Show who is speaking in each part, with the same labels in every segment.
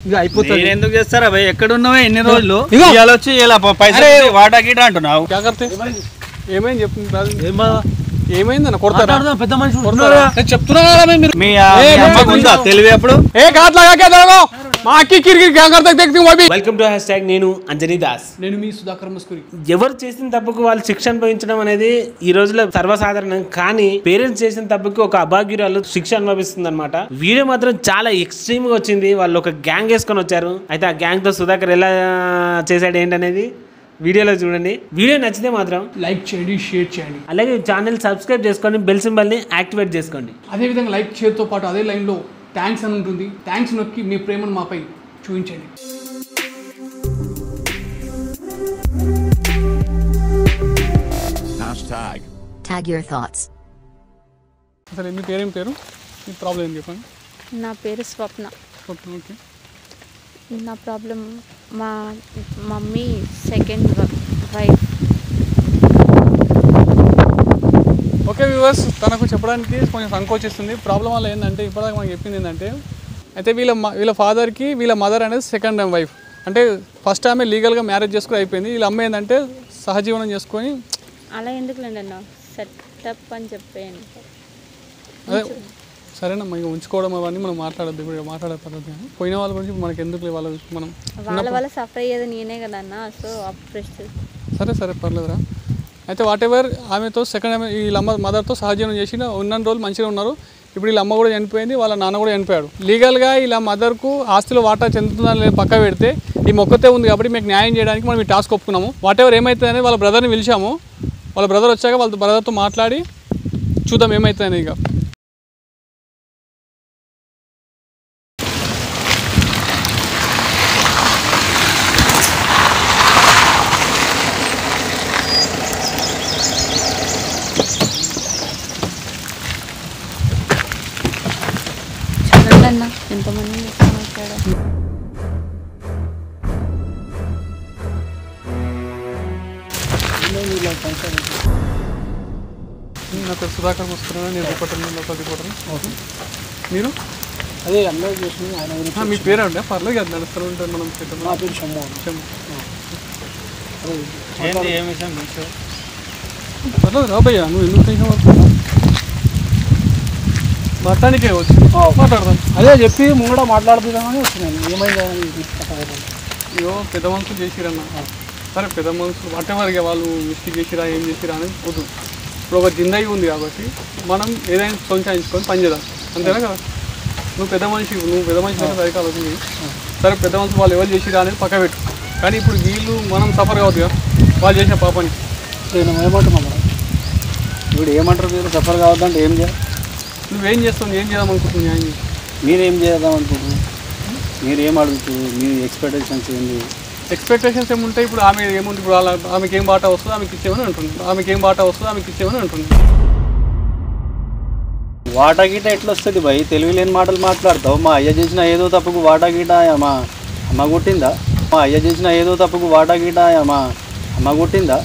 Speaker 1: ఇక అయిపోతుంది.
Speaker 2: ఎందుకు చేస్తారా భయ్? ఎక్కడ ఉన్నావే ఎన్ని రోజులు? ఇవాళ వచ్చి ఇలా పైసలు వాటా గీట అంటున్నావు.
Speaker 1: ఏమైంది చెప్తుంది? ఏమైందన్న కొడతారా?
Speaker 2: పెద్ద మనిషి
Speaker 1: చెప్తున్నా కదా మీరు.
Speaker 2: మీ అమ్మకు ఉందా తెలివి? అప్పుడు
Speaker 3: వెల్కమ్ టు హ్యాష్‌ట్యాగ్ నేను అంజనీ దాస్.
Speaker 1: నేను మీ సుధాకర్ మస్కూరి.
Speaker 3: ఎవరు చేసిన తప్పుకు వాళ్ళు శిక్ష అనుభవించడం అనేది ఈ రోజుల్లో సర్వసాధారణం. కానీ పేరెంట్స్ చేసిన తప్పుకి ఒక అభాగ్యురాలు శిక్ష అనుభవిస్తుంది అనమాట. వీడియో మాత్రం చాలా ఎక్స్ట్రీమ్ గా వచ్చింది. వాళ్ళు ఒక గ్యాంగ్ వేసుకొని వచ్చారు. అయితే ఆ గ్యాంగ్ తో సుధాకర్ ఎలా చేశాడు ఏంటనేది వీడియోలో చూడండి. వీడియో నచ్చితే మాత్రం
Speaker 1: లైక్ చేయండి, షేర్ చేయండి,
Speaker 3: అలాగే ఛానల్ సబ్స్క్రైబ్ చేసుకోండి, బెల్ సింబల్ ని యాక్టివేట్ చేసుకోండి.
Speaker 1: అదే విధంగా లైక్ చేయడంతో పాటు అదే లైన్ లో థ్యాంక్స్ అని ఉంటుంది. థ్యాంక్స్ నొక్కి మీ ప్రేమను మాపై చూపించండి.
Speaker 4: Tag your thoughts.
Speaker 1: అసలు మీ పేరేం పేరు? మీ ప్రాబ్లం ఏం చెప్పండి.
Speaker 5: నా పేరు స్వప్న.
Speaker 1: ఓకే.
Speaker 5: నా ప్రాబ్లం మా mummy second wife.
Speaker 1: Okay viewers, తనకు చెప్పడానికి కొంచెం సంకోచిస్తుంది. ప్రాబ్లం వల్ల ఏంటంటే ఇప్పటిదాకా మనకు చెప్పింది ఏంటంటే, అయితే వీళ్ళ ఫాదర్కి వీళ్ళ మదర్ అనేది సెకండ్ టైం వైఫ్. అంటే ఫస్ట్ ఆమె లీగల్గా మ్యారేజ్ చేసుకుని అయిపోయింది. వీళ్ళ అమ్మ ఏంటంటే సహజీవనం చేసుకొని.
Speaker 5: అలా ఎందుకులేండి అన్న, సెటప్ అని చెప్పేయండి.
Speaker 1: అదే సరేనమ్మా, ఇక ఉంచుకోవడం అవన్నీ మనం మాట్లాడద్దు. ఇప్పుడు మాట్లాడే పద్ధతి పోయిన వాళ్ళ గురించి మనకి ఎందుకు
Speaker 5: వాళ్ళ సఫర్ అయ్యేది నేనే కదా అన్న. సో
Speaker 1: సరే పర్లేదురా. అయితే వాట్ ఎవర్, ఆమెతో సెకండ్ ఆమె వీళ్ళ మదర్తో సహజీవనం చేసి ఉన్న రోజులు మంచిగా ఉన్నారు. ఇప్పుడు వీళ్ళ అమ్మ కూడా చనిపోయింది, వాళ్ళ నాన్న కూడా చనిపోయాడు. లీగల్గా వీళ్ళ మదర్కు ఆస్తిలో వాటా చెందుతుందని లేదు పక్క పెడితే ఈ మొక్కతే ఉంది కాబట్టి మీకు న్యాయం చేయడానికి మనం ఈ టాస్క్ ఒప్పుకున్నాము. వాట్ ఎవర్ ఏమవుతుంది అనేది వాళ్ళ బ్రదర్ని పిలిచాము. వాళ్ళ బ్రదర్ వచ్చాక వాళ్ళ బ్రదర్తో మాట్లాడి చూద్దాం ఏమవుతుంది ఇక.
Speaker 5: చూడండి అన్న ఎంతమంది మాట్లాడారు.
Speaker 1: నా పేరు సుధాకర్ మస్కూరి, నేను రిపోర్టర్. మీరు
Speaker 2: అదే అందరూ చేసింది ఆయన.
Speaker 1: మీ పేరు అంటే పర్లేదు కదా, నడుస్తూ ఉంటారు మనం.
Speaker 2: నా పేరు షమ్ము.
Speaker 1: పర్లేదు రాబయ్యా, నువ్వు ఎందుకు టెన్షన్ పడుతున్నావు? మాట్లాడానికే వచ్చి మాట్లాడదాం.
Speaker 2: అదే చెప్పి ముంగడ మాట్లాడుతుందామని వచ్చినాను. ఏమైందా?
Speaker 1: అయ్యో పెద్ద మనుషులు చేసిరన్న. సరే పెద్ద మనుషులు అట్టేవారికి వాళ్ళు మిస్టేక్ చేసిరా ఏం చేసిరా అని వద్దు. ఇప్పుడు ఒక జిందగీ ఉంది కాబట్టి మనం ఏదైనా సొంచాయించుకొని పనిచేద్దాం, అంతేనా కదా? నువ్వు పెద్ద మనిషి అయితే సరిగ్గా ఆలోచించి. సరే పెద్ద మనుషులు వాళ్ళు ఎవరు చేసిరా అనేది పక్క పెట్టు. కానీ ఇప్పుడు వీళ్ళు మనం సఫర్ కావద్దు కదా వాళ్ళు చేసిన పాపని.
Speaker 2: నేను ఏమంటున్నా మేడం, ఇప్పుడు ఏమంటారు మీరు? సఫర్ కావద్దంటే ఏం చేయాలి?
Speaker 1: నువ్వేం చేస్తావు? ఏం చేద్దాం అనుకుంటున్నావు? న్యాయం
Speaker 2: మీరేం చేద్దాం అనుకుంటున్నావు? మీరు ఏం అడుగుతుంది? మీ ఎక్స్పెక్టేషన్స్ ఏంటి?
Speaker 1: ఎక్స్పెక్టేషన్స్ ఏముంటాయి? ఇప్పుడు ఆమె ఏముంది? ఇప్పుడు ఆమెకి ఏం బాట వస్తుందో ఆమెకి ఇచ్చేమని అంటుంది.
Speaker 2: వాటా గీట ఎట్లా వస్తుంది భయ్? తెలివి లేని మాటలు మాట్లాడతావు. మా అయ్య చేసిన ఏదో తప్పుకు వాటా గీట మా అమ్మ కొట్టిందా?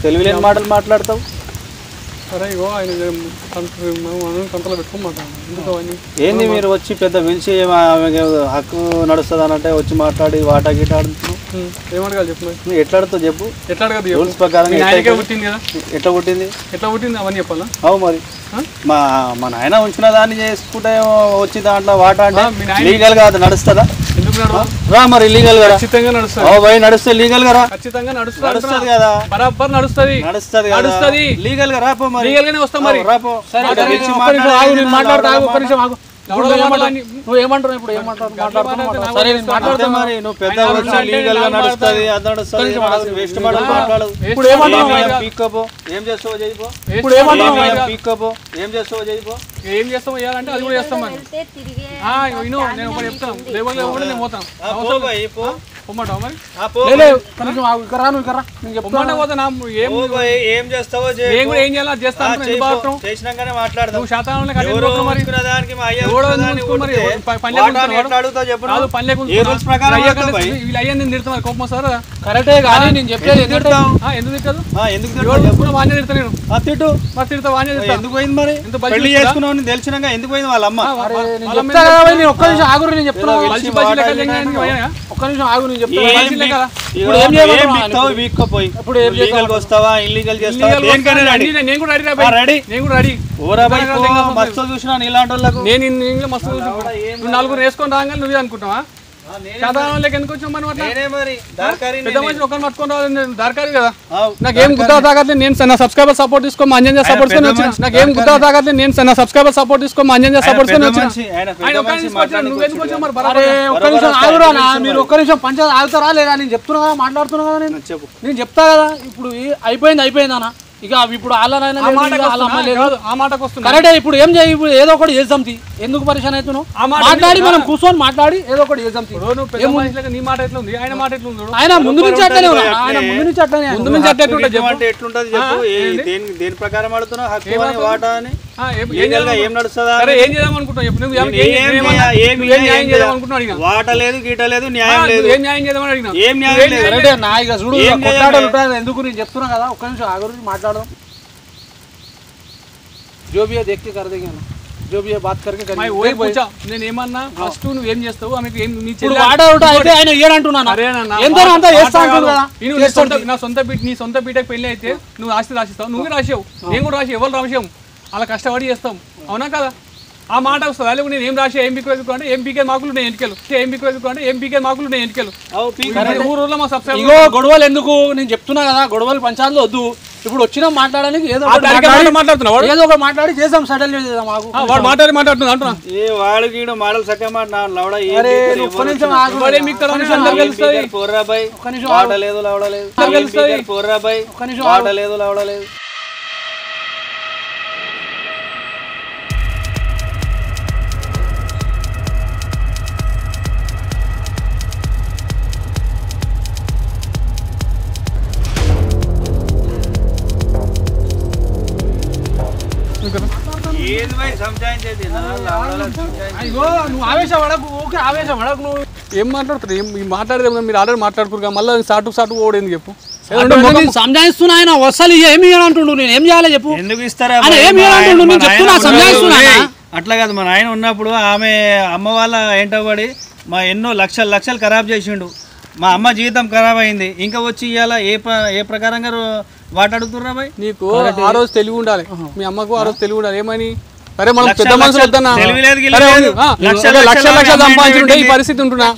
Speaker 2: తెలివి లేని మాటలు మాట్లాడతావు.
Speaker 1: సరే ఇగో ఆయన కంతలో పెట్టుకోమంటాను.
Speaker 2: ఏంది మీరు వచ్చి పెద్ద పిలిచి హక్కు నడుస్తుంది అనంటే వచ్చి మాట్లాడి వాటా గీట ఆడుతున్నావు.
Speaker 1: ఏమడగాలి చెప్పు?
Speaker 2: నువ్వు ఎట్లా అడుగుతావు చెప్పు?
Speaker 1: ఎట్లా అడగదు?
Speaker 2: రూల్స్ ప్రకారం
Speaker 1: పుట్టింది కదా.
Speaker 2: ఎట్లా పుట్టింది
Speaker 1: అవన్నీ చెప్పాలా?
Speaker 2: అవు మరి మా నాయన ఉంచిన దాన్ని చేసుకుంటే వచ్చి దాంట్లో వాటా అంటే లీగల్ గా అది నడుస్తుందా?
Speaker 1: ఎందుకు
Speaker 2: రా మరి లీగల్ గా
Speaker 1: ఖచ్చితంగా నడుస్తుంది.
Speaker 2: భయ్ నడుస్తే లీగల్ గా రా.
Speaker 1: ఖచ్చితంగా
Speaker 2: నడుస్తుంది కదా,
Speaker 1: బరాబర్ నడుస్తుంది
Speaker 2: లీగల్ గా రాపో. మరి
Speaker 1: లీగల్ గానే వస్తాం మరి.
Speaker 2: రాపో.
Speaker 1: నువ్వు ఏమంటున్నావు? ఇప్పుడు ఏమంటారు?
Speaker 2: మరి నువ్వు పెద్ద వచ్చి లీగల్ గా నడుస్తుంది, అది నడుస్తుంది. వేస్ట్ మాటలు మాట్లాడు.
Speaker 1: ఇప్పుడు ఏమంటున్నావు?
Speaker 2: పీక్కోపో. ఏం చేస్తావో చేయిపో.
Speaker 1: ఇప్పుడు ఏమంటున్నావు?
Speaker 2: పీక్కోపో. ఏం చేస్తావో చేయిపో.
Speaker 1: ఏం చేస్తామో చేయాలంటే అది కూడా చేస్తాం మరి. నేను ఒకటి చెప్తాను, లేకపోతే నేను పోతాను. పొమ్మంటావు మరి?
Speaker 2: ఏం చేస్తావో
Speaker 1: ఏం చేయాలి చేస్తాను. నువ్వు శాతం వీళ్ళు అయ్యా నేను తిడుతున్నారు కోపం వస్తారా?
Speaker 6: కరెక్టే కానీ నేను చెప్పేది
Speaker 2: ఎందుకు తిడతావు?
Speaker 1: ఎందుకు తిట్టదు
Speaker 2: ఎందుకు
Speaker 1: ఎవరు తీసుకున్నా వాడినే తిడతా నేను
Speaker 2: తిట్టు
Speaker 1: మరి తిడతా వాడినే తిడతా
Speaker 2: ఎందుకు పోయింది మరి
Speaker 1: ఎంత బలిసి
Speaker 2: పెళ్లి చేసుకున్నావు అని తెలిసినాక ఎందుకు పోయింది వాళ్ళ అమ్మ
Speaker 6: నేను చెప్తా కదా భయ్, నేను ఒక్క నిమిషం ఆగురు నేను చెప్తున్నా
Speaker 1: బలిసి బలిసి లెక్క లెక్క ఎందుకు పోయినా?
Speaker 6: ఒక్క నిమిషం ఆగు నేను చెప్తున్నా
Speaker 1: ఏం బలిసి లెక్క?
Speaker 6: ఇప్పుడు ఏం చేయమంటున్నావు?
Speaker 2: వీక్కపోయి
Speaker 6: ఇప్పుడు ఏం
Speaker 2: లీగల్ వస్తావా ఇల్లీగల్ చేస్తావా
Speaker 1: illegal
Speaker 2: దేనికైనా రెడీ
Speaker 1: నేను కూడా రెడీ రా భయ్.
Speaker 2: రెడీ
Speaker 1: నేను కూడా రెడీ
Speaker 2: ఓరా బై మస్తు చూసినా ఇలాంటి వాళ్ళకు
Speaker 1: నేను ఇంట్లో మస్తు నువ్వు నలుగురు వేసుకొని రాగానే నువ్వే అనుకుంటావా సాధారణ లెక్క ఎందుకు వచ్చావు మనం అట్లా
Speaker 2: నేనే మరి దారికారి
Speaker 1: పెద్ద మనిషి ఒకరిని పట్టుకొని రావాలి దారికారి కదా
Speaker 2: ఆవ్.
Speaker 1: నాకేం గుద్దా తాగట్లేదు నేను నా సబ్స్క్రైబర్ సపోర్ట్ తీసుకో మా అంజన్ సపోర్ట్ కొని వచ్చిన నాకేం గుద్దా తాగట్లేదు నేను నా సబ్స్క్రైబర్ సపోర్ట్ తీసుకో మా అంజన్ సపోర్ట్ కొని వచ్చిన
Speaker 2: ఆయన
Speaker 1: ఆయన ఒక్క నిమిషం వచ్చాడు, నువ్వు ఎందుకు వచ్చావు మరి
Speaker 6: అరే
Speaker 1: బరాబర్
Speaker 6: ఒక్క నిమిషం ఆగురా అన్న, మీరు ఒక్క నిమిషం పంచాయతీ ఆగుతారా లేదా నేను చెప్తున్నా కదా మాట్లాడుతున్నా కదా నేను
Speaker 2: చెప్పు
Speaker 6: నేను చెప్తా కదా ఇప్పుడు అయిపోయింది అన్న ఇక ఇప్పుడు వాళ్ళనైనా
Speaker 1: ఆ
Speaker 6: లేదు,
Speaker 1: మాటకు
Speaker 6: ఇక వాళ్ళ అమ్మ
Speaker 1: వస్తున్నా,
Speaker 6: లేదు.
Speaker 1: కాదు, ఆ మాటకు వస్తున్నా
Speaker 6: కరెక్టే ఇప్పుడు ఏం చేయి ఇప్పుడు ఏదో ఒకటి చేద్దాం తీ. ఎందుకు పరిశాన్ అవుతున్నావు
Speaker 1: ఆ మాట
Speaker 6: మాట్లాడి
Speaker 1: ఎందుకు?
Speaker 6: మనం కూర్చొని మాట్లాడి ఏదో ఒకటి చేద్దాం తీ.
Speaker 1: ఇప్పుడు నువ్వు పెద్ద మనిషిలాగా నీ మాట ఎట్లా ఉంది ఆయన మాట ఎట్లా ఉంది చూడు.
Speaker 6: ఆయన ముందు నుంచి అట్లనే ఉన్నా ఆయన ముందు నుంచి అట్లనే
Speaker 1: ముందు నుంచి అట్లా ఎట్లుంటుంది చెప్పు.
Speaker 2: అంటే ఎట్లుంటది చెప్పు దేని ప్రకారం ఆడుతున్నావు హక్కు అని వాటా అని
Speaker 1: ఏం
Speaker 2: లీగల్ గా ఏం నడుస్తుందా
Speaker 1: సరే ఏం చేద్దాం అనుకుంటావు చెప్పు నువ్వు
Speaker 2: ఏం
Speaker 1: న్యాయం చేద్దాం అనుకుంటున్నావు అడిగినా
Speaker 2: వాట లేదు గీట లేదు న్యాయం లేదు
Speaker 1: ఏం న్యాయం చేద్దాం అడిగినా
Speaker 2: ఏం న్యాయం లేదు
Speaker 6: కరెక్టే నా ఇక చూడు
Speaker 2: ఏం
Speaker 6: ఇక కొట్లాటలు
Speaker 2: చేయాలి?
Speaker 6: ఉంటాయి ఎందుకు నేను చెప్తున్నా కదా ఒక్క నిమిషం ఆ గురించి మాట్లాడదాం जो भी है देख के कर देंगे ना जो भी है बात करके
Speaker 1: మై
Speaker 6: करेंगे
Speaker 1: ఓయ్ పూచా నేను ఏమన్నా ఫస్ట్ నువ్వు ఏం చేస్తావు ఆమెకి ఏం నీ
Speaker 6: ఇప్పుడు
Speaker 1: చెల్లె
Speaker 6: వాడవుట అయితే ఆయన ఏడంటున్నాను
Speaker 1: అరేనన్నా
Speaker 6: ఎంతో అంతా చేస్తా అంటుంది కదా
Speaker 1: నేను నా సొంత నీ సొంత బీటకు పెళ్లి అయితే నువ్వు ఆస్తి రాసిస్తావు నువ్వే రాసావు నేను కూడా రాసి ఎవరు రాసాము అలా కష్టపడి చేస్తాం అవునా కదా ఆ మాట వస్తుంది అలాగే నేను ఏం రాసా ఎంపీకి వెతుకుంటే ఎంపీకే మార్కులు నేను ఎన్నికలు ఎంపీకి వెతుకుంటే ఎంపీకే మార్కులు నేను ఎన్నికలు
Speaker 2: అవు పీక
Speaker 1: ఊళ్ళో మా సబ్స్క్రైబర్
Speaker 6: ఇగో గొడవలు ఎందుకు నేను చెప్తున్నా కదా గొడవలు పంచాయతీలో వద్దు ఇప్పుడు వచ్చినా మాట్లాడడానికి ఏదో ఒకటి
Speaker 1: మాట్లాడుతున్నావు
Speaker 6: ఏదో ఒకటి మాట్లాడి చేద్దాం సెటిల్ చేద్దాం మాకు
Speaker 1: వాడు మాట్లాడుతున్నా అంటున్నా
Speaker 2: ఏ వాడు గీడు మాడలు చక్క మాట నా లవడ
Speaker 6: అరే నువ్వు ఒక్క నిమిషం ఆగు.
Speaker 1: వాడే మీకు కదా అందరు తెలుస్తుంది
Speaker 2: పోర్రా బై
Speaker 6: ఒక్క నిమిషం
Speaker 2: వాట లేదు లవడ లేదు
Speaker 1: తెలుస్తుంది.
Speaker 2: పోర్రా బై
Speaker 6: ఒక్క నిమిషం
Speaker 2: వాట లేదు లవడ లేదు ఏది బై సంజాయించేది నా లవడల సంజాయించేది
Speaker 6: ఇగో నువ్వు ఆవేశపడకు ఓకే ఆవేశపడకు నువ్వు
Speaker 1: ఏం మాట్లాడుతారు ఏం మాట్లాడేది మీరు ఆల్రెడీ మాట్లాడుకురు మళ్ళీ సాటు ఓడేంది చెప్పు
Speaker 6: నేను సంజాయిస్తున్నా ఆయన అసలు ఏమి అంటుండు నేను ఏం చేయాలి చెప్పు
Speaker 2: ఎందుకు ఇస్తారా
Speaker 6: ఆయన ఏం చేయాలంటుండు నేను చెప్తున్నా సంజాయిస్తున్నా
Speaker 2: అట్లా కాదు మన ఆయన ఉన్నప్పుడు ఆమె అమ్మ వాళ్ళ ఏంటబడి మా ఎన్నో లక్షలు ఖరాబ్ చేసిండు మా అమ్మ జీవితం ఖరాబ్ అయింది ఇంకా వచ్చి ఇవాళ ఏ ప్రకారంగా వాటాడుతుర్రా బాయ్
Speaker 1: నీకు ఆ రోజు తెలివి ఉండాలి మీ అమ్మకు ఆ రోజు తెలివి ఉండాలి ఏమని అరే మనం పెద్ద మనుషులు వద్దన్నా
Speaker 2: తెలివి లేదు, గిలివి
Speaker 1: అరే
Speaker 2: లేదు.
Speaker 1: అవును,
Speaker 2: లక్షలు
Speaker 1: లక్షలు సంపాదించుంటే ఈ పరిస్థితి ఉంటున్నా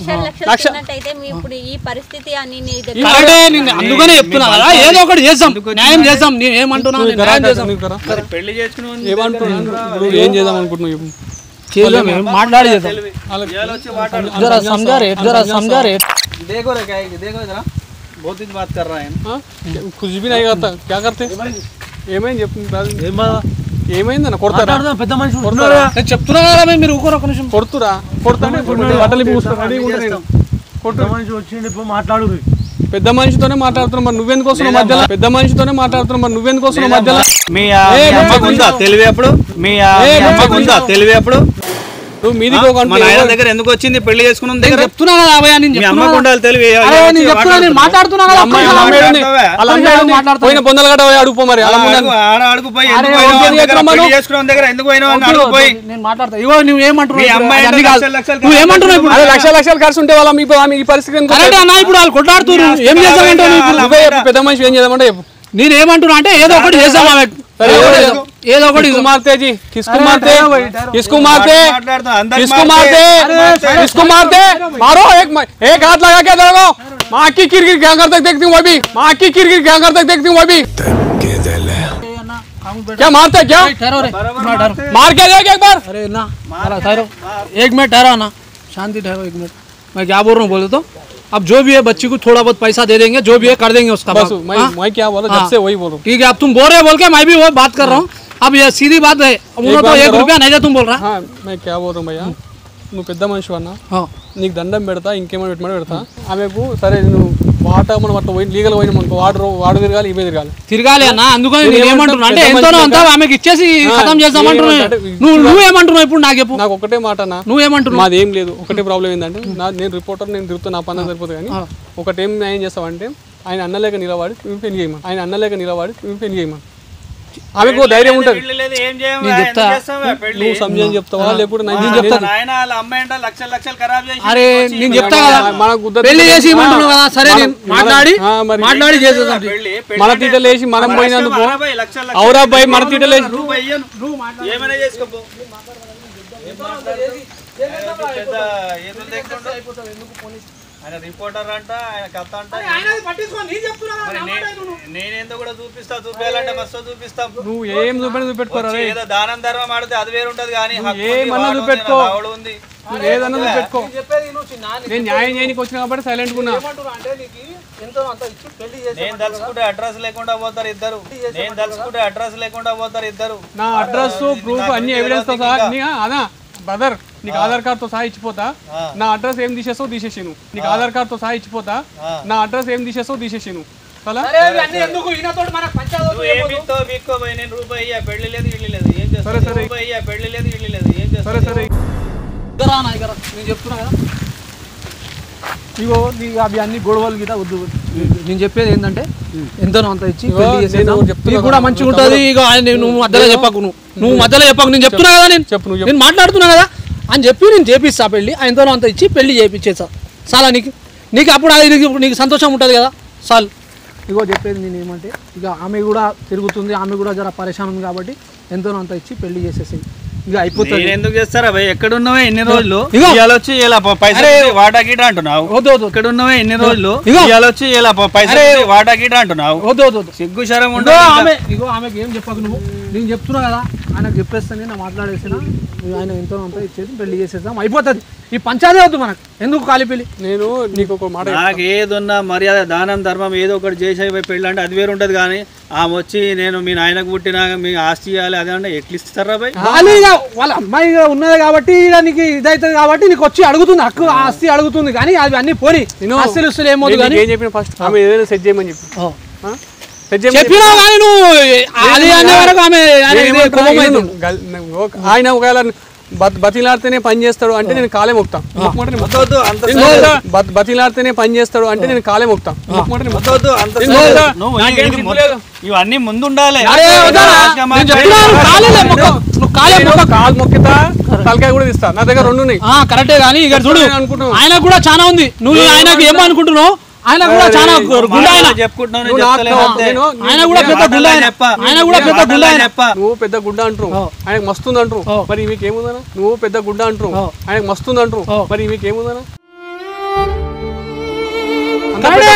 Speaker 1: లక్ష
Speaker 5: అయితే మీ ఇప్పుడు ఈ పరిస్థితి అని నీ దగ్గర
Speaker 6: కరెక్టే నేను అందుకనే చెప్తున్నా కదా ఏదో ఒకటి చేద్దాం న్యాయం చేద్దాం నేను ఏమంటున్నా నేను న్యాయం చేద్దాం
Speaker 2: మరి పెళ్లి చేసుకుని
Speaker 1: ఏమంటున్నావు ఏం చేద్దాం అనుకుంటున్నావు చెప్పు
Speaker 6: చేద్దాం మాట్లాడి చేద్దాం
Speaker 2: ఇవాళ వచ్చి వాటాడు
Speaker 6: जरा समझा रे
Speaker 2: देखो रे क्या है, देखो इधर बहुत ही बात कर रहा है
Speaker 1: हाँ? कुछ भी नहीं करता क्या करते ఏమైంది చెప్పు ఏమైందన్న కొడతారా
Speaker 6: పెద్ద మనిషి నేను చెప్తున్నా కదా మీరు ఊరుకోరు ఒక నిమిషం
Speaker 1: కొడుతురా కొడతానే బట్టలు కొట్టు
Speaker 6: మనిషి వచ్చిండి ఇప్పుడు మాట్లాడు
Speaker 1: పెద్ద మనిషితోనే మాట్లాడుతున్నాం మరి నువ్వెందుకు వస్తున్నావు మధ్యలో పెద్ద మనిషితోనే మాట్లాడుతున్నాం మరి నువ్వెందుకు వస్తున్నావు మధ్యలో
Speaker 2: మీ అమ్మకు ఉందా తెలివి అప్పుడు మీ అమ్మకు ఉందా తెలివి అప్పుడు
Speaker 1: నువ్వు మీదికి ఒక
Speaker 2: మన ఆయన దగ్గర ఎందుకు వచ్చింది పెళ్లి చేసుకున్న దగ్గర
Speaker 6: చెప్తున్నా కదా అభయ నేను
Speaker 2: మీ
Speaker 6: చెప్తున్నా
Speaker 2: అమ్మకు ఉండాలి తెలివి
Speaker 6: అరే నేను చెప్తున్నా నేను మాట్లాడుతున్నా కదా
Speaker 1: పోయిన బొందల గడ్డ అడుగుపో మరి అలా
Speaker 2: ఆడ అడుగు పోయి ఎందుకు పోయినావు అన్న దగ్గర, పెళ్లి చేసుకున్న దగ్గర ఎందుకు పోయినావు అని అడుగు పోయి
Speaker 6: నేను మాట్లాడతా ఇగో నువ్వు
Speaker 2: మీ
Speaker 6: ఏమంటున్నావు
Speaker 2: అమ్మాయి
Speaker 6: అన్ని కాదు.
Speaker 2: లక్షలు
Speaker 6: నువ్వు ఏమంటున్నావు ఇప్పుడు
Speaker 1: అదే లక్షలు ఖర్చు ఉంటే వాళ్ళ ఈ పరిస్థితి ఎందుకు
Speaker 6: కరెక్ట్ అన్న ఇప్పుడు వాళ్ళు కొట్లాడుతున్నారు ఏం చేద్దామంటావు నువ్వు ఇప్పుడు
Speaker 1: నువ్వే చెప్పు, పెద్ద మనిషి ఏం చేద్దామంటే చెప్పు
Speaker 6: నేను ఏమంటున్నా అంటే ఏదో ఒకటి చేద్దాం ఆమె ఏదో ఒకటి
Speaker 1: किसको मारते जी किसको मारते किसको मारते
Speaker 2: అందరికి
Speaker 1: किसको मारते किसको मारते मारो एक हाथ लगा के देखो माँ की किरकिर क्या करते देखती हूँ अभी माँ की किरकिर क्या करते देखती हूँ अभी क्या मारते क्या
Speaker 6: ठहरो रे ठहरो
Speaker 1: मार के देख एक बार
Speaker 6: अरे ना जरा ठहरो एक मिनट ठहरो ना शांति ठहरो एक मिनट मैं क्या बोल रहा हूँ बोले तो अब जो भी है बच्ची को थोड़ा बहुत पैसा दे देंगे जो भी है कर देंगे उसका
Speaker 1: बस मैं क्या बोला जब से वही बोलो
Speaker 6: ठीक है अब तुम बोल रहे बोल के मैं भी वो बात कर रहा हूँ अब ये सीधी बात है उन्होंने तो
Speaker 1: बात
Speaker 6: 1
Speaker 1: करो।
Speaker 6: रुपया नहीं दे तुम बोल रहा
Speaker 1: हाँ मैं क्या बोल रहा हूँ भैया నువ్వు పెద్ద మనిషి అన్న
Speaker 6: हाँ
Speaker 1: నీకు దండం పెడతా ఇంకేమైనా పెట్టమని పెడతా ఆమెకు సరే నువ్వు వాట మనం అట్లా పోయి లీగల్ పోయినాం అనుకో వాడు తిరగాలి ఇవే
Speaker 6: తిరగాలి అన్న. అందుకని నేను ఏమంటున్నా అంటే ఎంతనో అంతా ఆమెకి ఇచ్చేసి ఖతం చేద్దామంటున్నా. నువ్వేమంటున్నావు ఇప్పుడు నాకు చెప్పు.
Speaker 1: నాకు ఒకటే మాట అన్న,
Speaker 6: నువ్వేమంటున్నావు?
Speaker 1: మాది ఏం లేదు. ఒకటే ప్రాబ్లం ఏంటంటే నేను రిపోర్టర్, నేను తిరుగుతున్నా, నా పని సరిపోతుంది. కానీ ఒకటేం న్యాయం చేస్తామంటే ఆయన అన్నలేక నిలబడి మేము పెళ్లి చేయమని ఆమెకు ధైర్యం ఉంటుంది. నువ్వు సమయం చెప్తావా లేకపోతే నేను చెప్తాను.
Speaker 6: అరే నేను చెప్తా కదా, పెళ్లి చేసి ఇవ్వమంటున్నావు కదా, సరే నేను మాట్లాడి చేసేద్దాం.
Speaker 1: మన తీటలు వేసి మనం పోయినందుకు అవురా బాయ్, మన తీటలు వేసి
Speaker 2: ఆయన రిపోర్టర్ అంట, ఆయన కథ అంట. నేనేందో కూడా చూపించాలంటే మస్తు చూపిస్తాం.
Speaker 1: నువ్వు ఏం చూపెట్టుకోరా,
Speaker 2: ఏదో దానం ధర్మం ఆడితే అది వేరు ఉంటది. కానీ
Speaker 1: ఏమన్నా చూపెట్టుకో,
Speaker 2: ఉంది
Speaker 1: ఏదన్నా చూపెట్టుకో. నేను న్యాయం చేయడానికి వచ్చిన కాబట్టి సైలెంట్ ఉన్నా.
Speaker 2: నేను తలుచుకుంటే అడ్రస్ లేకుండా పోతారు ఇద్దరు.
Speaker 1: నా అడ్రస్ ప్రూఫ్ అన్ని ఎవిడెన్స్ తో సహా అదా బ్రదర్, నీకు ఆధార్ కార్డ్ తో సహా ఇచ్చిపోతా. నా అడ్రస్ ఏం తీసేసావు తీసేసాను. నీకు ఆధార్ కార్డ్ తో సహా ఇచ్చిపోతా. నా అడ్రస్ ఏం తీసేసావు తీసేసాను.
Speaker 6: నేను చెప్తున్నా కదా, ఇగో నీకు అవి అన్ని గొడవలు గిట వద్దు. నేను చెప్పేది ఏంటంటే ఎంతనో అంత ఇచ్చి నీకు కూడా మంచిగా ఉంటుంది. ఇక నువ్వు మధ్యలో చెప్పకు, నువ్వు మధ్యలో చెప్పకు. నేను చెప్తున్నా కదా, నేను మాట్లాడుతున్నా కదా అని చెప్పి నేను చేపిస్తా పెళ్ళి. ఎంతనో అంత ఇచ్చి పెళ్లి చేయించేస్తా. చాలా నీకు అప్పుడు అది నీకు సంతోషం ఉంటుంది కదా. చాలు. ఇగో చెప్పేది నేను ఏమంటే, ఇక ఆమె కూడా తిరుగుతుంది, ఆమె కూడా జర పరేషాన్ ఉంది కాబట్టి ఎంతనో అంత ఇచ్చి పెళ్లి చేసేసి ఇక అయిపోతుంది.
Speaker 2: ఎందుకు చేస్తారా భయ్? ఎక్కడ ఉన్నావే ఎన్ని రోజులు? వచ్చి ఇలా పైసలు వాటా గీట అంటున్నావు. ఎక్కడ ఉన్నావే ఎన్ని రోజులు? వచ్చి ఇలా పైసలు వాటా గీట అంటున్నావు. సిగ్గు శరం ఉండదు.
Speaker 6: ఇగో ఆమెకి ఏం చెప్పకు నువ్వు. నేను చెప్తున్నా కదా, ఆయనకు చెప్పేస్తాను, నేను మాట్లాడేసిన ఆయన ఎంతో అంతా ఇచ్చేది పెళ్లి చేసేద్దాం, అయిపోతుంది. ఈ పంచాదే వద్దు మనకు, ఎందుకు కాలి పెళ్లి.
Speaker 1: నేను నీకు ఒక మాట,
Speaker 2: నాకు ఏదున్నా మర్యాద దానం ధర్మం ఏదో ఒకటి చేసే పెళ్ళి అంటే అది వేరు ఉంటుంది. కానీ ఆమె వచ్చి నేను మీ నాయనకు పుట్టినా మీ ఆస్తి ఇవ్వాలి అదే అంటే ఎట్లు ఇస్తారా భయ్?
Speaker 6: వాళ్ళ అమ్మాయి ఉన్నది కాబట్టి ఇక నీకు ఇదవుతుంది కాబట్టి నీకు వచ్చి అడుగుతుంది, హక్కు ఆస్తి అడుగుతుంది. కానీ అవి అన్ని పోని ఆస్తులు ఇస్తులు ఏమవుతుంది. కానీ
Speaker 1: ఏం చెప్పిన ఫస్ట్ ఆమె ఏదైనా సెట్ చేయమని
Speaker 6: చెప్పినా కానీ నువ్వు అది అనే వరకు ఆమె
Speaker 1: ఆయన ఒకవేళ బతిలాడితేనే పని చేస్తాడు అంటే నేను కాలే మొక్తా. బతిలాడితేనే పని చేస్తాడు అంటే నేను కాలే మొక్తా.
Speaker 2: ఇవన్నీ ముందు ఉండాలి.
Speaker 1: కాలు మొక్కితా, తలకాయ కూడా తీస్తా. నా దగ్గర రెండు ఉన్నాయి.
Speaker 6: కరెక్టే. కానీ ఇక చూడు, ఆయన కూడా చాలా ఉంది. నువ్వు ఆయనకు ఏమనుకుంటున్నావు? ఆయన కూడా చాలా గుండా, ఆయన కూడా పెద్ద గుండా, ఆయన కూడా పెద్ద గుండా.
Speaker 1: నువ్వు పెద్ద గుడ్డ అంటారు, ఆయనకు మస్తుంది అంటారు. మరి మీకు ఏముందనా? నువ్వు పెద్ద గుడ్డ అంటారు, ఆయనకు మస్తుంది అంటారు. మరి మీకు ఏముందనా?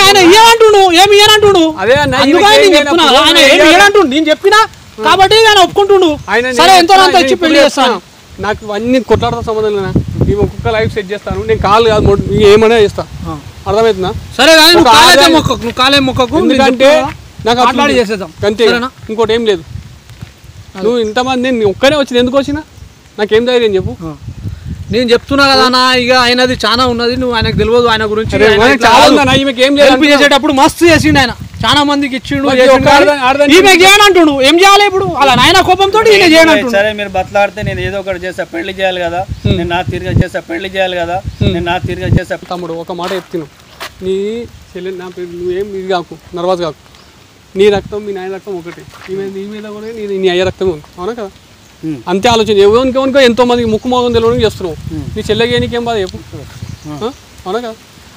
Speaker 6: ఆయన ఏమంటుండు, ఏమి ఏనంటుండు?
Speaker 1: అదే
Speaker 6: నేను చెప్పినా కాబట్టి ఆయన ఒప్పుకుంటుండు. సరే ఎంతో అంత ఇచ్చి పెళ్లి చేస్తాను.
Speaker 1: నాకు అన్ని కొట్లాడతా సంబంధం లేదా? ఇవి ఒక్కొక్క లైఫ్ సెట్ చేస్తాను. నేను కాలు కాదు ఏమైనా చేస్తా. అర్థమవుతుందా?
Speaker 6: సరే కానీ నువ్వు కాలే మొక్కకు,
Speaker 1: ఎందుకంటే నాకు
Speaker 6: మాట్లాడి చేసేద్దాం
Speaker 1: అంతే, ఇంకోటి ఏం లేదు. నువ్వు ఇంతమంది నేను ఒక్కనే వచ్చింది, ఎందుకు వచ్చినా నాకేం ధైర్యం చెప్పు.
Speaker 6: నేను చెప్తున్నా కదా అన్న, ఇక ఆయనది చాలా ఉన్నది, నువ్వు ఆయనకు తెలియదు. ఆయన గురించి చేసేటప్పుడు మస్తు చేసిండు ఆయన, చాలా మందికి ఇచ్చిండు. ఈమెకి ఏమంటుడు, ఏం చేయాలి ఇప్పుడు? అలా నాయన కోపంతో
Speaker 2: సరే మీరు బతలాడితే నేను ఏదో ఒకటి చేస్తా, పెళ్లి చేయాలి కదా, నేను నా తిరిగి చేస్తా, పెళ్లి చేయాలి కదా, నేను నా తిరిగి చేస్తా.
Speaker 1: తమ్ముడు ఒక మాట చెప్తున్నావు, నీ చెల్లి నా పేరు నువ్వేం ఇది కాకు, నర్వస్ కాకు. నీ రక్తం మీ నాయన రక్తం ఒకటి, నీ మీద కూడా నీ అయ్య రక్తం ఉంది, అవునా కదా? అంతే ఆలోచన. ఎవరికో ఎంతో మందికి ముక్కు మోగం తెలియని చేస్తున్నావు. నీ చెల్లెకి నీకేం బాధ చెప్పు, అవునా కదా?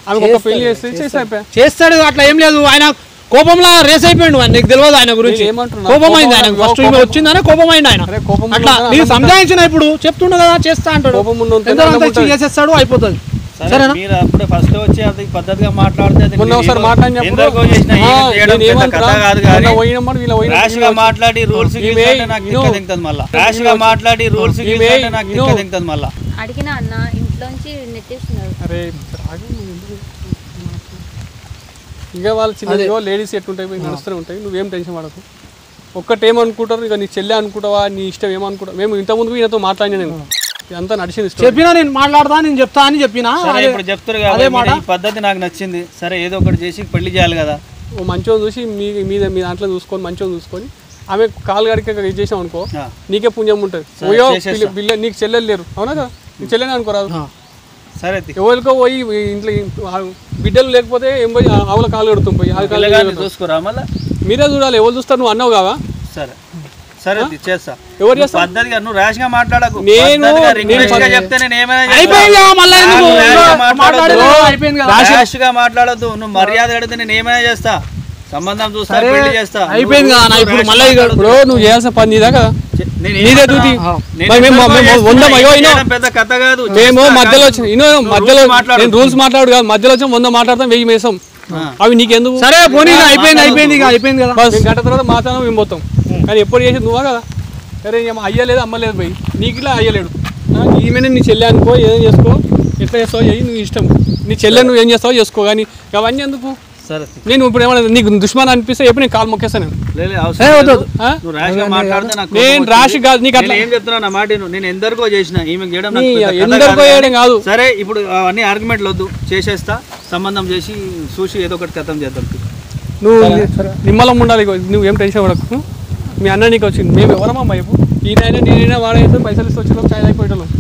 Speaker 1: ఆమె ఒక పెళ్లి చేస్తే
Speaker 6: చేస్తాడు, అట్లా ఏం లేదు. ఆయన కోపంలో రేస్ అయిపోయాడు, నీకు తెలియదు ఆయన గురించి. కోపం అయింది ఆయన, ఫస్ట్ వచ్చిందనే కోపం అయింది ఆయన. అట్లా నీకు సంజాయించిన ఇప్పుడు చెప్తుండ కదా, చేస్తా అంటాడు, చేసేస్తాడు, అయిపోతుంది. సరేనా?
Speaker 2: మీరు అప్పుడు ఫస్ట్ వచ్చి అది పద్ధతిగా మాట్లాడితే మాట్లాడి రూల్స్ మళ్ళీ ర్యాష్ గా మాట్లాడి రూల్స్ మళ్ళీ
Speaker 5: అడిగినా అన్న ఇంట్లోంచి నెట్టేస్తున్నారు.
Speaker 1: అరే ఇక వాళ్ళు చిన్న లేడీస్ ఎట్లుంటాయి నడుస్తూనే ఉంటాయి, నువ్వేం టెన్షన్ పడకు. ఒక్కటేమనుకుంటారు, ఇక నీ చెల్లె అనుకుంటావా, నీ ఇష్టం ఏమనుకుంటావు. మేము ఇంతకుముందు ఈయనతో మాట్లాడినా, నేను ఇదంతా నడిచింది story.
Speaker 6: చెప్పినా నేను మాట్లాడతా నేను చెప్తా అని చెప్పినా
Speaker 2: సరే ఇప్పుడు చెప్తారు కాబట్టి ఈ పద్ధతి నాకు నచ్చింది. సరే ఏదో ఒకటి చేసి పెళ్లి చేయాలి కదా.
Speaker 1: ఓ మంచోని చూసి మీ దాంట్లో చూసుకొని మంచోని చూసుకొని ఆమె కాలు గడికి ఇది చేసాం అనుకో నీకే పుణ్యం ఉంటుంది. ఓయో బిల్ల నీకు చెల్లెలు లేరు అవునా కదా, నీకు చెల్లెని అనుకోరాదు.
Speaker 2: సరే
Speaker 1: ఎవరికో పోయి ఇంట్లో బిడ్డలు లేకపోతే ఏం పోయి ఆవుల కాలు కడుతాం పోయి
Speaker 2: చూసుకోరా మళ్ళీ
Speaker 1: మీరే చూడాలి. ఎవరు చూస్తారు నువ్వు అన్నావు కావా.
Speaker 2: సరే సరే చేస్తా.
Speaker 1: ఎవరు చేస్తారు
Speaker 2: పద్ధతిగా నువ్వు ర్యాష్ గా మాట్లాడకు.
Speaker 1: నేను
Speaker 2: చెప్తే నేను ఏమైనా ర్యాష్ గా మాట్లాడద్దు. నువ్వు మర్యాద అడిగితే నేను ఏమైనా చేస్తా. సంబంధం చూస్తా పెళ్లి చేస్తా.
Speaker 6: అయిపోయింది కదా ఇప్పుడు మళ్ళీ
Speaker 1: ఇప్పుడు నువ్వు చేయాల్సిన పని నీదా కదా, నీదే డ్యూటీ.
Speaker 2: పెద్ద కథ కాదు.
Speaker 1: మేము మధ్యలో మధ్యలో నేను రూల్స్ మాట్లాడు కాదు, మధ్యలో వచ్చి 100 మాట్లాడతాం 1000 వేసాం. అవి నీకెందుకు.
Speaker 6: సరే పోనీ అయిపోయింది కదా.
Speaker 1: గంట తర్వాత మాట్లాడడం మేము పోతాం. కానీ ఎప్పుడు చేసేది నువ్వా కదా. సరే అయ్యలేదు అమ్మలేదు పోయి నీకు ఇలా అయ్యలేడు. ఈమెనే నీ చెల్లె అనుకో, ఏం చేసుకో, ఎట్లా చేస్తావు చెయ్యి, నువ్వు ఇష్టం. నీ చెల్లె నువ్వు ఏం చేస్తావో చేసుకో. కానీ అవన్నీ ఎందుకు.
Speaker 2: సరే
Speaker 1: నేను ఇప్పుడు ఏమన్నా నీకు దుష్మాన్ అనిపిస్తే ఎప్పుడు నేను కాలు మొక్కేస్తాను. నేను రాశి కాదు నీకు అట్లా
Speaker 2: ఏం చెప్తున్నా నా మాట. నేను ఎందరికో చేసిన
Speaker 1: ఎందరికో చేయడం కాదు.
Speaker 2: సరే ఇప్పుడు అవన్నీ ఆర్గ్యుమెంట్లు వద్దు, చేసేస్తా. సంబంధం చేసి చూసి ఏదో ఒకటి కథం చేద్దాం.
Speaker 1: నువ్వు నిమ్మలం ఉండాలి. నువ్వు ఏం టెన్షన్ పడకు. మీ అన్న నీకు వచ్చింది. మేము ఎవరమ్మా ఇప్పుడు ఈయన నేనైనా వాడైతే పైసలు ఇస్తే వచ్చేలో చాయ్ అయిపోయేటోళ్ళం.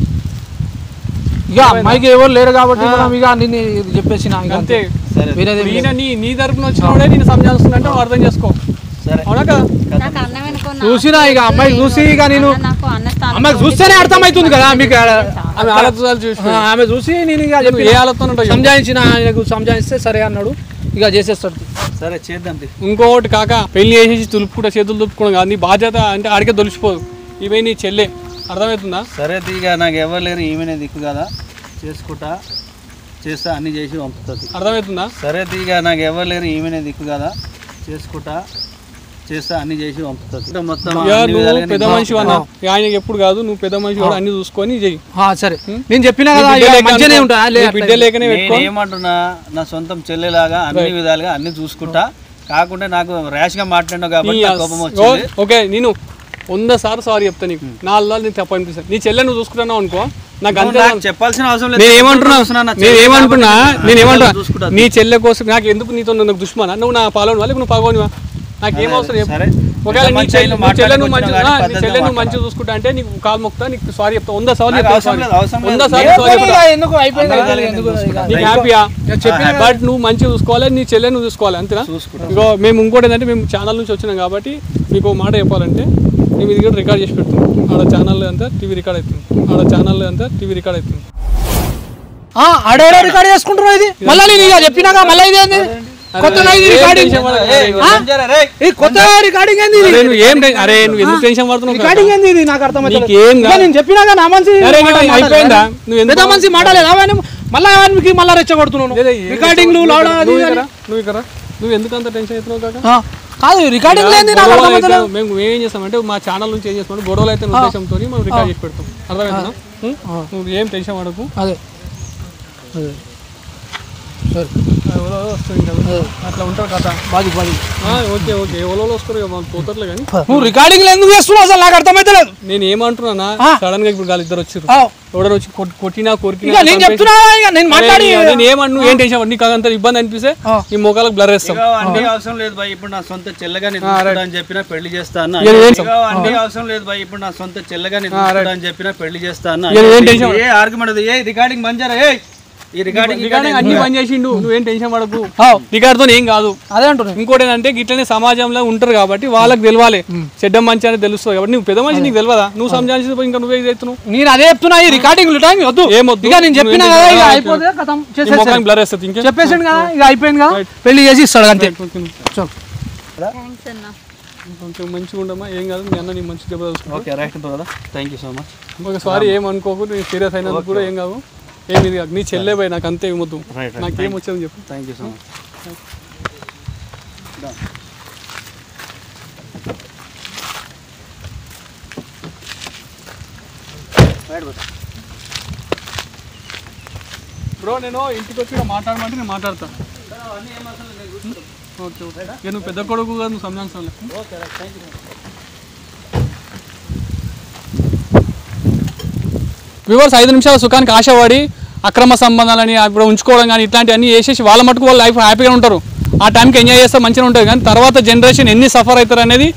Speaker 6: ఇక అమ్మాయికి ఎవరు లేరు కాబట్టి ఇక నిన్ను చెప్పేసిన
Speaker 1: అంతే. ఈయన నీ తరపున వచ్చినప్పుడే నేను సంజాయిస్తుందంటే అర్థం చేసుకో. అవునా కదా.
Speaker 6: చూసినా ఇక అమ్మాయి చూసి ఇక నేను అమ్మాయికి చూస్తేనే అర్థమవుతుంది కదా మీకు.
Speaker 1: ఆమె ఆలోచనలు చూసి
Speaker 6: ఆమె చూసి నేను ఇక
Speaker 1: ఏ ఆలోచన
Speaker 6: సంజాయించిన ఆయనకు సంజాయిస్తే సరే అన్నాడు, ఇక చేసేస్తాడు.
Speaker 2: సరే చేద్దాం.
Speaker 1: ఇంకోటి కాక పెళ్లి చేసేసి తులుపుకుంటా చేతులు తులుపుకోవడం కాదు. నీ బాధ్యత అంటే ఆడికే తొలిచిపోదు. ఇవే నీ చెల్లె, అర్థమవుతుందా.
Speaker 2: సరే ఇక నాకు ఎవరు లేరు, ఈమెనే దిక్కు కదా. చేసుకుంటా చేస్తా అన్ని చేసి పంపుతుంది.
Speaker 1: అర్థమవుతుందా.
Speaker 2: సరే ఇక నాకు ఎవరు లేరు, ఈమెనే దిక్కు కదా. చేసుకుంటా చేస్తా అన్ని చేసి పంపుతుంది. మొత్తం
Speaker 1: పెద్ద మనిషి అన్న ఆయనకి ఎప్పుడు కాదు. నువ్వు పెద్ద మనిషి కూడా అన్ని చూసుకొని చెయ్యి.
Speaker 6: సరే నేను చెప్పినా కదా
Speaker 1: బిడ్డ లేకనే
Speaker 2: ఏమంటున్నా, నా సొంతం చెల్లెలాగా అన్ని విధాలుగా అన్ని చూసుకుంటా. కాకుండా నాకు ర్యాష్ గా మాట్లాడినావు కాబట్టి కోపం వచ్చింది.
Speaker 1: ఓకే నేను 100 సార్లు సారీ చెప్తా. నీకు 4 నెలలు నేను తప్ప అనిపిస్తాను. నీ చెల్లె నువ్వు చూసుకుంటున్నావు అనుకో, నాకు అంతే
Speaker 2: చెప్పాల్సిన అవసరం లేదు.
Speaker 1: నేనేమంటున్నా నీ చెల్లె కోసం నాకు ఎందుకు నీతో నాకు దుష్మనా. నువ్వు నా పాలన వాళ్ళకి నువ్వు పగవనివా, నాకేం అవసరం. ఒకవేళ నీ చెల్లె నువ్వు మంచిగా చూసుకుంటా అంటే నీకు కాలు మొక్తా, నీకు సారీ చెప్తా. 100 సార్లు చెప్తా. 100 సార్లు హ్యాపీయా. బట్ నువ్వు మంచిగా చూసుకోవాలి, నీ చెల్లె నువ్వు చూసుకోవాలి, అంతేనా. ఇగో మేము ఇంకోటి ఏంటంటే మేము ఛానల్ నుంచి వచ్చినాం కాబట్టి మీకు మాట చెప్పాలంటే మేము ఇది కూడా రికార్డ్ చేసి పెడుతున్నాం. ఆడ ఛానల్ అంతా టీవీ రికార్డ్ అవుతుంది.
Speaker 6: ఆడే రికార్డ్ చేసుకుంటున్నావు. ఇది మళ్ళీ నేను ఇక చెప్పినాక మళ్ళీ ఇది కొత్త రికార్డింగ్ ఏంది.
Speaker 1: అరే నువ్వు ఎందుకు టెన్షన్ పడుతున్నావు.
Speaker 6: రికార్డింగ్ ఏంది ఇది నాకు అర్థమైంది. నేను చెప్పినాక నా మనిషి
Speaker 1: అయిపోయిందా.
Speaker 6: పెద్ద మనిషి మాట్లాడలేదా మళ్ళీ మళ్ళీ రెచ్చగొడుతున్నాను. రికార్డింగ్
Speaker 1: నువ్వు ఇక్కడ నువ్వు ఎందుకు అంత టెన్షన్ అవుతున్నావు కాక.
Speaker 6: కాదు రికార్డింగ్
Speaker 1: మేము ఏం చేస్తామంటే మా ఛానల్ నుంచి ఏం చేస్తామంటే గొడవలు అయితే ఉద్దేశంతో మనం రికార్డ్ చేసి పెడతాం. అర్థమవుతుందా. నువ్వు ఏం టెన్షన్ పడకు.
Speaker 6: అదే
Speaker 1: వస్తుంది కదా అట్లా ఉంటారు కదా. ఓకే ఎవరో వస్తారు పోతారులే. కానీ
Speaker 6: నువ్వు రికార్డింగ్ ఎందుకు చేస్తున్నావు అసలు నాకు అర్థమైతలేదు.
Speaker 1: నేను ఏమంటున్నా సడన్ గా ఇప్పుడు వాళ్ళు ఇద్దరు వచ్చారు. ఎవడో వచ్చి కొట్టినా
Speaker 6: నేను
Speaker 1: ఏమన్నా ఏం టెన్షన్ నీకు అంత ఇబ్బంది అనిపిస్తే ఈ మోకాలకు బ్లర్ వేస్తాం.
Speaker 2: అన్ని అవసరం లేదు బాయ్, ఇప్పుడు నా సొంత చెల్లగా అని చెప్పినా పెళ్లి చేస్తా అన్న. అన్ని అవసరం లేదు బాయ్, ఇప్పుడు నా సొంత చెల్లగా అని చెప్పినా పెళ్లి చేస్తా అన్న. ఏ ఆర్గ్యుమెంట్ ఏ రికార్డింగ్ మంజారా. ఈ రికార్డింగ్
Speaker 1: అన్ని పని చేసిండు, నువ్వేం టెన్షన్ పడకు. రికార్డుతో ఏం కాదు.
Speaker 6: అదే అంటున్నా.
Speaker 1: ఇంకోటి ఏంటంటే గిట్లనే సమాజంలో ఉంటారు కాబట్టి వాళ్ళకి తెలియాలి చెడ్డ మంచి అనేది తెలుస్తుంది కాబట్టి. నువ్వు పెద్ద మనిషి నీకు తెలియదా. నువ్వు సంజాయించి ఇంకా నువ్వే చేస్తున్నావు.
Speaker 6: నేను అదే చెప్తున్నా. ఈ రికార్డింగ్ వద్దు ఏమొద్దు. ఇక నేను చెప్పినా కదా ఇక అయిపోతే కథం
Speaker 1: బ్లర్ వేస్తుంది. ఇంకా
Speaker 6: చెప్పేసాడు కదా ఇక అయిపోయింది కదా. పెళ్లి చేసి ఇస్తాడు అంతే.
Speaker 1: కొంచెం మంచిగా ఉండమా. ఏం కాదు. మీ అన్న నీ మంచి దెబ్బ చూసుకుంటా.
Speaker 2: ఓకే రైట్ కదా. Thank you so much.
Speaker 1: ఒక సారీ ఏమనుకోకు. నేను సీరియస్ అయినందుకు కూడా ఏం కాదు. ఏమి నీ చెల్లె పోయి నాకు అంతే ఏమొద్దు. నాకేం వచ్చేదని చెప్పు.
Speaker 2: Thank you so much.
Speaker 1: Bro నేను ఇంటికి వచ్చి మాట్లాడమంటే నేను మాట్లాడతాను. ఓకే నువ్వు పెద్ద కొడుకు కదా, నువ్వు సంజాయించాలి.
Speaker 2: Okay thank you.
Speaker 1: వ్యూవర్స్ 5 నిమిషాల సుఖానికి ఆశపడి అక్రమ సంబంధాలని ఇప్పుడు ఉంచుకోవడం కానీ ఇట్లాంటివన్నీ చేసేసి వాళ్ళ మటుకు వాళ్ళు లైఫ్ హ్యాపీగా ఉంటారు. ఆ టైంకి ఎంజాయ్ చేస్తే మంచిగా ఉంటుంది. కానీ తర్వాత జనరేషన్ ఎన్ని సఫర్ అవుతారు అనేది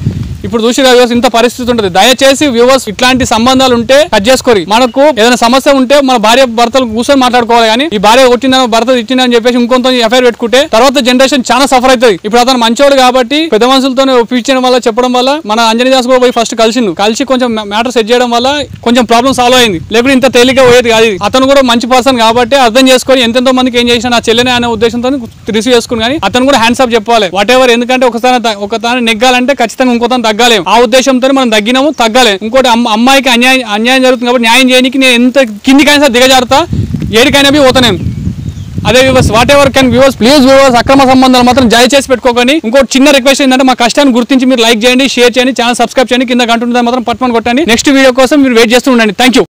Speaker 1: ఇప్పుడు చూసి వ్యూవర్స్ ఇంత పరిస్థితి ఉంటుంది. దయచేసి వ్యూవర్స్ ఇట్లాంటి సంబంధాలు ఉంటే కట్ చేసుకోరి. మనకు ఏదైనా సమస్య ఉంటే మన భార్య భర్తలు కూర్చొని మాట్లాడుకోవాలి. కానీ ఈ భార్య కొట్టిందని భర్త ఇచ్చిందని చెప్పేసి ఇంకొంత ఎఫ్ఐఆర్ పెట్టుకుంటే తర్వాత జనరేషన్ చాలా సఫర్ అవుతుంది. ఇప్పుడు అతను మంచోడు కాబట్టి పెద్ద మనుషులతో ఒప్పించడం వల్ల చెప్పడం వల్ల మన అంజనీ దాస్ కూడా పోయి ఫస్ట్ కలిసి కొంచెం మ్యాటర్ సెట్ చేయడం వల్ల కొంచెం ప్రాబ్లం సాల్వ్ అయింది. లేకపోతే ఇంత తేలిక పోయేది కాదు. అతను కూడా మంచి పర్సన్ కాబట్టి అర్థం చేసుకొని ఎంతెంతో మందికి ఏం చేసినా నా చెల్లెనే అనే ఉద్దేశంతో రిసీవ్ చేసుకుని కానీ అతను కూడా హ్యాండ్స్ అప్ చెప్పాలి. వాట్ ఎవర్, ఎందుకంటే ఒకసారి నెగ్గాలంటే ఖచ్చితంగా ఇంకొక తగ్గాలేము. ఆ ఉద్దేశంతో మనం తగ్గినాము, తగ్గాలి. ఇంకోటి అమ్మాయికి అన్యాయం జరుగుతుంది కాబట్టి న్యాయం చేయడానికి నేను ఎంత కిందికైనా దిగజారుతా, ఏడికైనా పోతానేం. అదే viewers what ever can viewers please viewers అక్రమ సంబంధాలు మాత్రం దయచేసి పెట్టుకోకండి. ఇంకోటి చిన్న రిక్వెస్ట్ ఏంటంటే మా కష్టాన్ని గుర్తించి మీరు లైక్ చేయండి, షేర్ చేయండి, ఛానల్ సబ్స్క్రైబ్ చేయండి, కింద గంట మాత్రం పట్టుకొని కొట్టండి. నెక్స్ట్ వీడియో కోసం మీరు వెయిట్ చేస్తూ ఉండండి. Thank you.